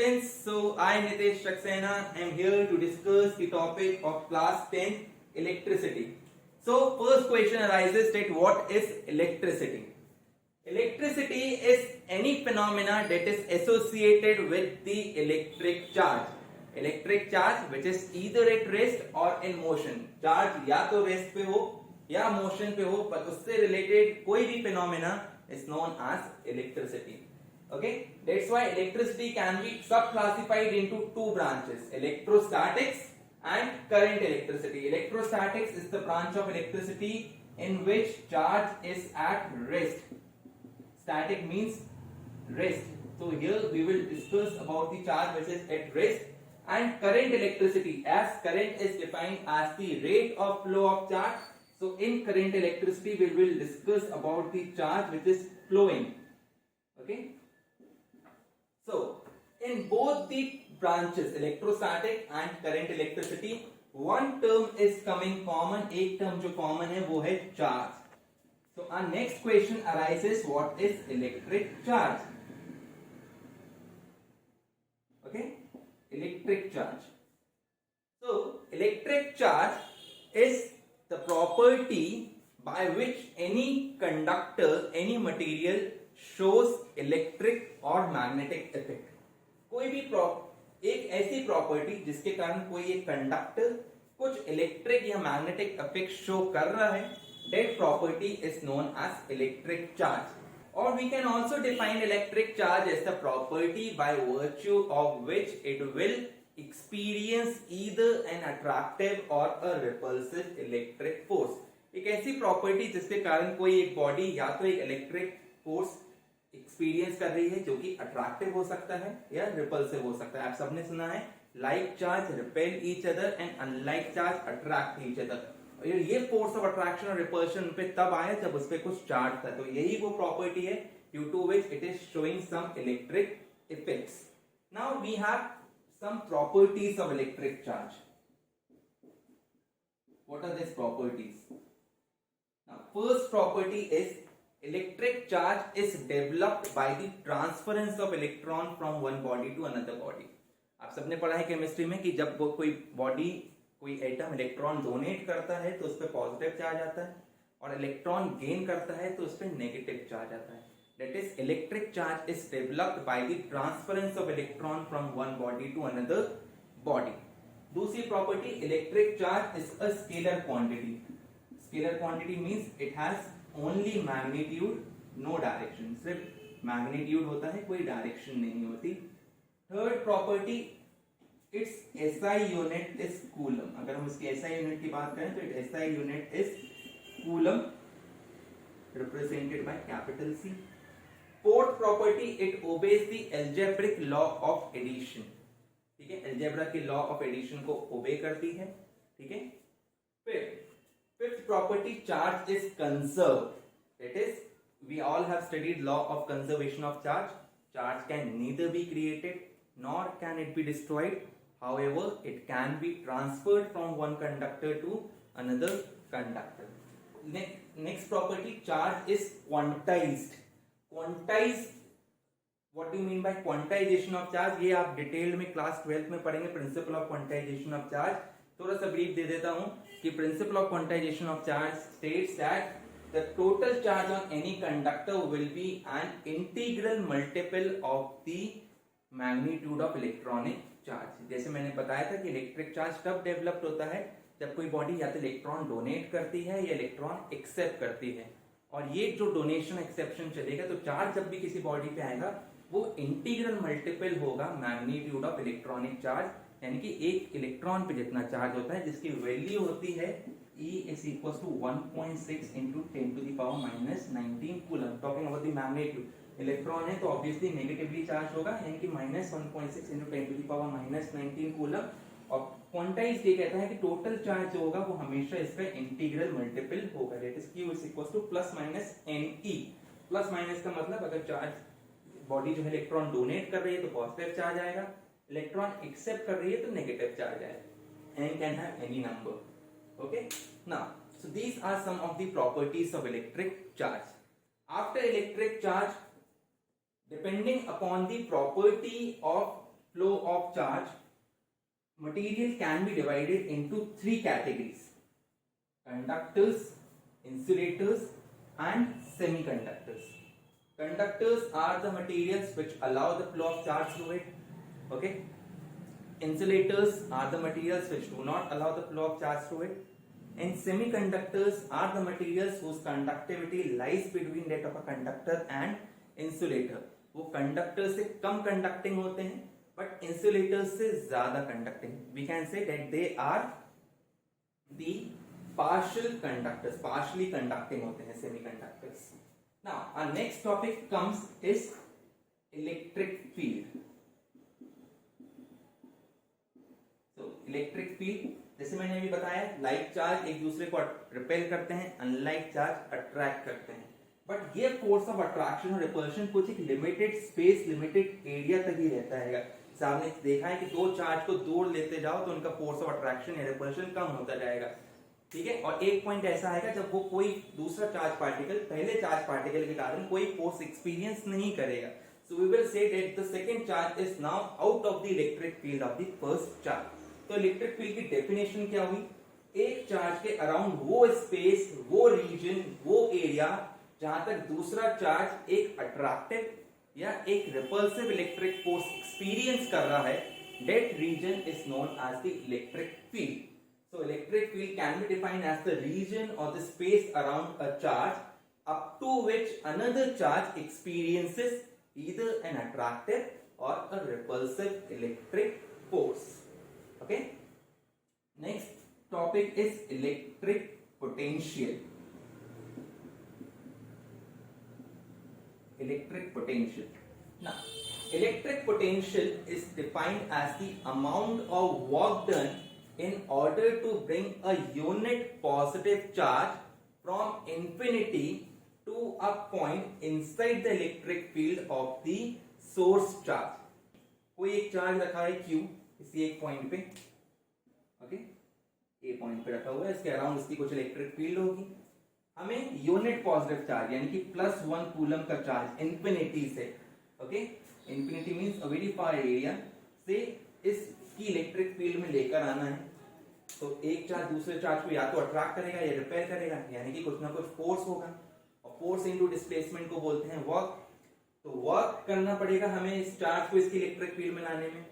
students, so I Nitesh Saxena am here to discuss the topic of class 10 electricity. So first question arises that what is electricity? Electricity is any phenomena that is associated with the electric charge. Electric charge which is either at rest or in motion. Charge या तो rest पे हो या motion पे हो, पर उससे related कोई भी phenomena is known as electricity. Okay, that's why electricity can be sub-classified into two branches: electrostatics and current electricity. Electrostatics is the branch of electricity in which charge is at rest. Static means rest. So here we will discuss about the charge which is at rest. And current electricity, as current is defined as the rate of flow of charge. So in current electricity we will discuss about the charge which is flowing. Okay. So, in both the branches, electrostatic and current electricity, one term is coming common. एक term जो common है वो है charge. So, our next question arises: what is electric charge? Okay, electric charge. So, electric charge is the property by which any conductor, any material shows electric और magnetic effect. कोई भी एक ऐसी property जिसके कारण कोई एक कंडक्टर कुछ इलेक्ट्रिक या मैग्नेटिक इफेक्ट शो कर रहा है, that property is known as electric charge. Or we can also define electric charge as the property by virtue of which it will experience either an attractive or a repulsive electric force. एक ऐसी property जिसके कारण कोई एक body या तो एक electric force experience कर रही है जो कि अट्रैक्टिव हो सकता है या रिपल्सिव हो सकता है. आप सबने सुना है like charge repel each other and unlike charge attract each other. और ये फोर्स ऑफ अट्रैक्शन और रिपल्शन पे तब आया जब उस पे कुछ चार्ज था. तो यही वो प्रॉपर्टी है due to which it is showing some electric effects. Now we have some properties of electric charge. What are this properties? Now first property is electric charge is developed by the transference of electron from one body to another body. आप सबने पढ़ा है chemistry में कि जब कोई body कोई atom electron donate करता है तो उस पर पॉजिटिव चार्ज आता है और इलेक्ट्रॉन गेन करता है तो उस पर नेगेटिव चार्ज आता है. That is electric charge is developed by the transference of electron from one body to another body. दूसरी property, electric charge is a scalar quantity. Scalar quantity means it has only magnitude, no direction. सिर्फ magnitude होता है, कोई direction नहीं होती. Third property, its SI unit is coulomb. अगर हम इसकी एसआई यूनिट की बात करें तो SI unit is coulomb, represented by capital C. Fourth property, it obeys the algebraic law of addition. ठीक है, एल्जेब्रा की लॉ ऑफ एडिशन को ओबे करती है. ठीक है. फिर fifth property, charge is conserved. That is, we all have studied law of conservation of charge. Charge can neither be created nor can it be destroyed. However, it can be transferred from one conductor to another conductor. Next property, charge is quantized. Quantized, what do you mean by quantization of charge? ये आप detail में class 12th में पढ़ेंगे, principle of quantization of charge. थोड़ा सा brief दे देता हूं कि principle of quantization of charge states that the total charge on any conductor will be an integral multiple of the magnitude of electronic charge. जैसे मैंने बताया था कि इलेक्ट्रिक चार्ज तब डेवलप्ड होता है जब कोई बॉडी या तो इलेक्ट्रॉन डोनेट करती है या इलेक्ट्रॉन एक्सेप्ट करती है. और ये जो डोनेशन एक्सेप्शन चलेगा तो चार्ज जब भी किसी बॉडी पे आएगा वो इंटीग्रल मल्टीपल होगा मैग्नीट्यूड ऑफ इलेक्ट्रॉनिक चार्ज. यानी कि एक इलेक्ट्रॉन पे जितना चार्ज होता है जिसकी वैल्यू होती है E is equals to 1.6 into 10 to the power minus 19 coulomb. Talking about the magnitude, electron है तो ऑब्वियसली नेगेटिवली चार्ज होगा, यानी कि minus 1.6 into 10 to the power minus 19 coulomb. और क्वांटाइज ये कहता है कि टोटल चार्ज जो होगा वो हमेशा इसका इंटीग्रल मल्टीपल होगा. That is Q is equals to plus minus NE. Plus minus का मतलब अगर चार्ज बॉडी जो है इलेक्ट्रॉन डोनेट कर रही है तो पॉजिटिव चार्ज आएगा, इलेक्ट्रॉन एक्सेप्ट कर रही है तो नेगेटिव चार्ज आएगा. N can have any number. Okay. Now, so these are some of the properties of electric charge. After electric charge, depending upon the property of flow of charge, material can be divided into three categories: conductors, insulators, and semiconductors. Conductors are the materials which allow the flow of charge through it. Okay. Insulators are the materials which do not allow the flow of charge through it. And semiconductors are the materials whose conductivity lies between that of a conductor and insulator. वो conductor से कम conducting होते हैं but insulators से ज्यादा conducting. We can say that they are the partial conductors, partially conducting होते हैं semiconductors. Now our next topic comes is electric field. तो इलेक्ट्रिक फील्ड, जैसे मैंने अभी बताया, लाइक चार्ज एक दूसरे को रिपेल करते हैं, अनलाइक चार्ज अट्रैक्ट करते हैं. बट ये फोर्स ऑफ अट्रैक्शन और रिपल्शन कुछ एक लिमिटेड स्पेस, लिमिटेड एरिया तक ही रहता है. आपने देखा है कि दो चार्ज को दूर लेते जाओ तो उनका फोर्स ऑफ अट्रैक्शन या रिपल्शन कम होता जाएगा. ठीक है. और एक पॉइंट ऐसा आएगा जब वो कोई दूसरा चार्ज पार्टिकल पहले चार्ज पार्टिकल के कारण कोई फोर्स एक्सपीरियंस नहीं करेगा. So we will say that the second charge is now out of the electric field of the first charge. तो इलेक्ट्रिक फील्ड की डेफिनेशन क्या हुई? एक चार्ज के अराउंड वो स्पेस, वो रीजन, वो एरिया जहां तक दूसरा चार्ज एक अट्रैक्टिव या एक रिपल्सिव इलेक्ट्रिक फोर्स एक्सपीरियंस कर रहा है, that region is known as the electric field. So electric field can be defined as the region or the space around a charge up to which another charge experiences either an attractive or a repulsive electric force. Okay. Next topic is electric potential. Electric potential. Now, electric potential is defined as the amount of work done in order to bring a unit positive charge from infinity to a point inside the electric field of the source charge. कोई एक charge रखा है Q इसी एक point पे, okay, ए point पे रखा हुआ है, इसके अराउंड इसकी कुछ इलेक्ट्रिक फील्ड होगी. हमें यूनिट पॉजिटिव चार्ज यानी कि +1 कूलम का चार्ज इंफिनिटी से, okay, infinity means a very far area से इसकी इलेक्ट्रिक फील्ड में लेकर आना है. तो एक चार्ज दूसरे चार्ज को या तो अट्रैक्ट करेगा या रिपेल करेगा, यानी कि कुछ ना कुछ फोर्स होगा. और फोर्स इनटू डिस्प्लेसमेंट को बोलते हैं वर्क. तो वर्क करना पड़ेगा हमें इस चार्ज को इसकी इलेक्ट्रिक फील्ड में लाने में.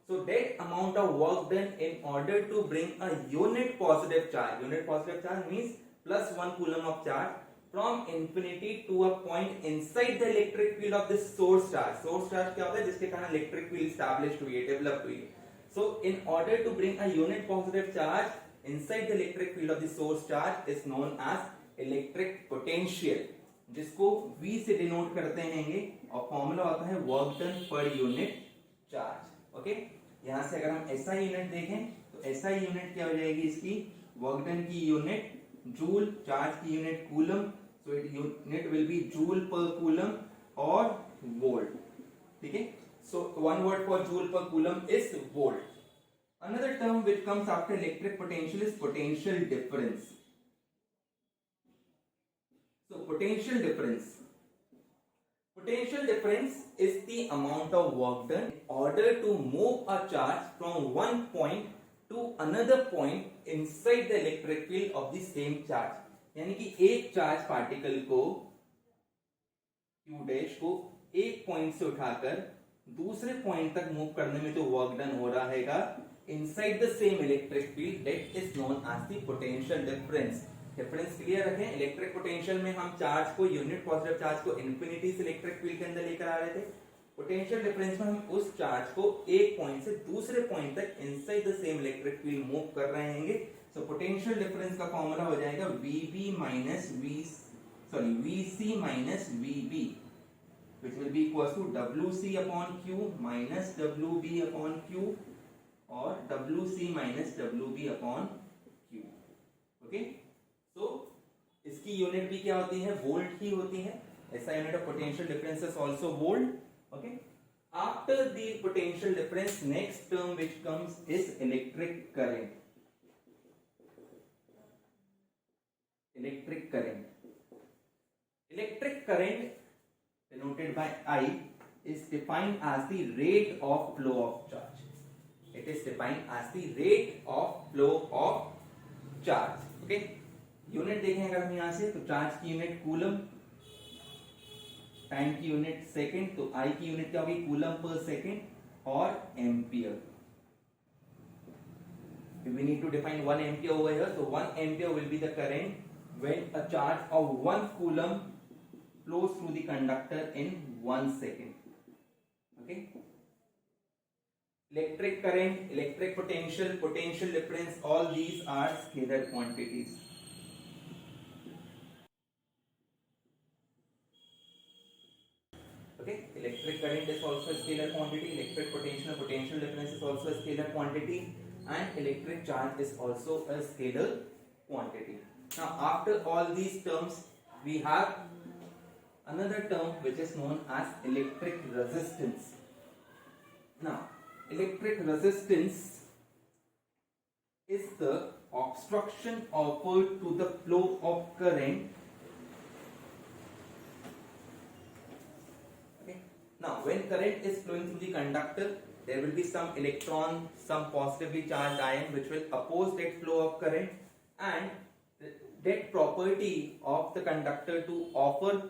So that amount of work done in order to bring a unit positive charge. Unit positive charge means +1 coulomb of charge from infinity to a point inside the electric field of this source charge. Source charge क्या होता है? जिसके कारण electric field established हुई है, developed हुई है. So in order to bring a unit positive charge inside the electric field of the source charge is known as electric potential, जिसको V से डिनोट करते हैं और फॉर्मूला होता है work done per unit charge. Okay, यहां से अगर हम SI यूनिट देखें तो SI यूनिट क्या हो जाएगी? इसकी वर्क डन की यूनिट जूल, चार्ज की unit coulomb. So its unit will be joule per coulomb or volt. ठीक है. So one word for joule per coulomb is volt. Another term which comes after electric potential is potential difference. So potential difference. Potential difference is the amount of work done in order to move a charge from one point to another point inside the electric field of the same charge. यानी कि एक charge particle को Q dash को एक point से उठाकर दूसरे point तक मूव करने में जो वर्क डन हो रहा हैगा inside the same electric field, that is known as the potential difference. Difference clear रखें. इलेक्ट्रिक पोटेंशियल में हम चार्ज को, यूनिट पॉजिटिव चार्ज को इंफिनिटी से इलेक्ट्रिक फील्ड के अंदर लेकर आ रहे थे. पोटेंशियल डिफरेंस में हम उस चार्ज को एक पॉइंट से दूसरे पॉइंट तक inside the same electric field move कर रहे हैं. So potential difference का फॉर्मूला हो जाएगा VC minus VB, which will be equals to WC upon Q minus WB upon Q और WC minus WB upon Q. Okay? So इसकी unit भी क्या होती है? वोल्ट ही होती है. ऐसा unit of potential difference is also volt. Okay? After the potential difference, next term which comes is electric current. Electric current. Electric current denoted by I is defined as the rate of flow of charge. It is defined as the rate of flow of charge. Okay, unit देखें अगर हम यहाँ से, तो charge की unit coulomb, time की unit second, तो आई की यूनिट क्या होगी, कूलम पर सेकंड, और ampere. We need to define 1 ampere over here. So 1 ampere will be the current when a charge of 1 coulomb flows through the conductor in 1 second. Okay. Electric current, electric potential, potential difference, all these are scalar quantities. Okay. Electric current is also a scalar quantity. Electric potential, potential difference is also a scalar quantity. And electric charge is also a scalar quantity. Now after all these terms, we have another term which is known as electric resistance. Now electric resistance is the obstruction offered to the flow of current. Okay. Now when current is flowing through the conductor, there will be some electron, some positively charged ion which will oppose that flow of current, and that property of the conductor to offer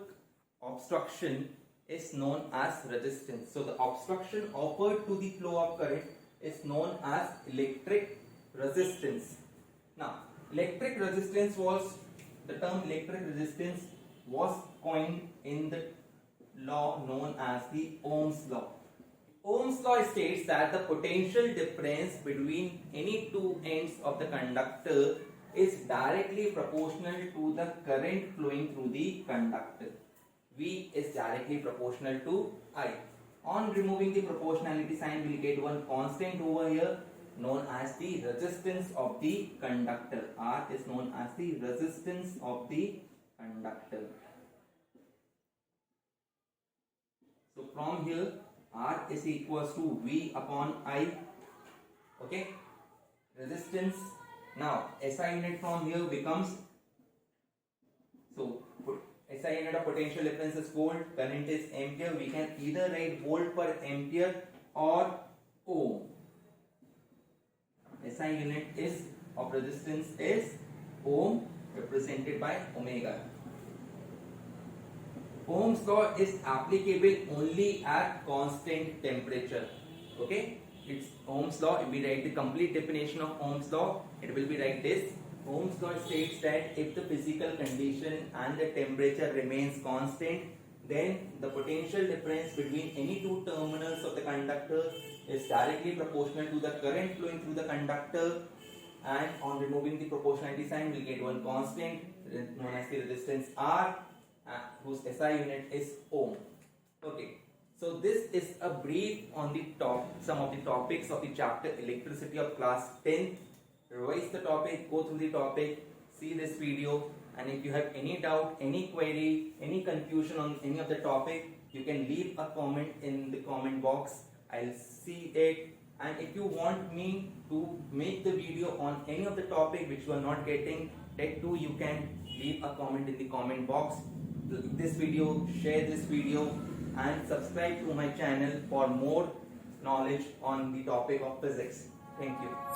obstruction is known as resistance. So the obstruction offered to the flow of current is known as electric resistance. Now electric resistance was, the term electric resistance was coined in the law known as the Ohm's law. Ohm's law states that the potential difference between any two ends of the conductor is directly proportional to the current flowing through the conductor. V is directly proportional to I. On removing the proportionality sign, we will get one constant over here known as the resistance of the conductor. R is known as the resistance of the conductor. So from here, R is equals to V upon I. Okay, resistance. Now SI unit from here becomes, so SI unit of potential difference is volt, current is ampere. We can either write volt per ampere or ohm. SI unit is of resistance is ohm, represented by omega. Ohm's law is applicable only at constant temperature. Okay, it's Ohm's law. If we write the complete definition of Ohm's law, it will be like this. Ohm's law states that if the physical condition and the temperature remains constant, then the potential difference between any two terminals of the conductor is directly proportional to the current flowing through the conductor, and on removing the proportionality sign, we will get one constant known as the resistance R, whose SI unit is ohm. Okay, so this is a brief on the some of the topics of the chapter electricity of class 10. Revise the topic, go through the topic, see this video, and if you have any doubt, any query, any confusion on any of the topic, you can leave a comment in the comment box. I'll see it. And if you want me to make the video on any of the topic which you are not getting, that too you can leave a comment in the comment box. Like this video, share this video, and subscribe to my channel for more knowledge on the topic of physics. Thank you.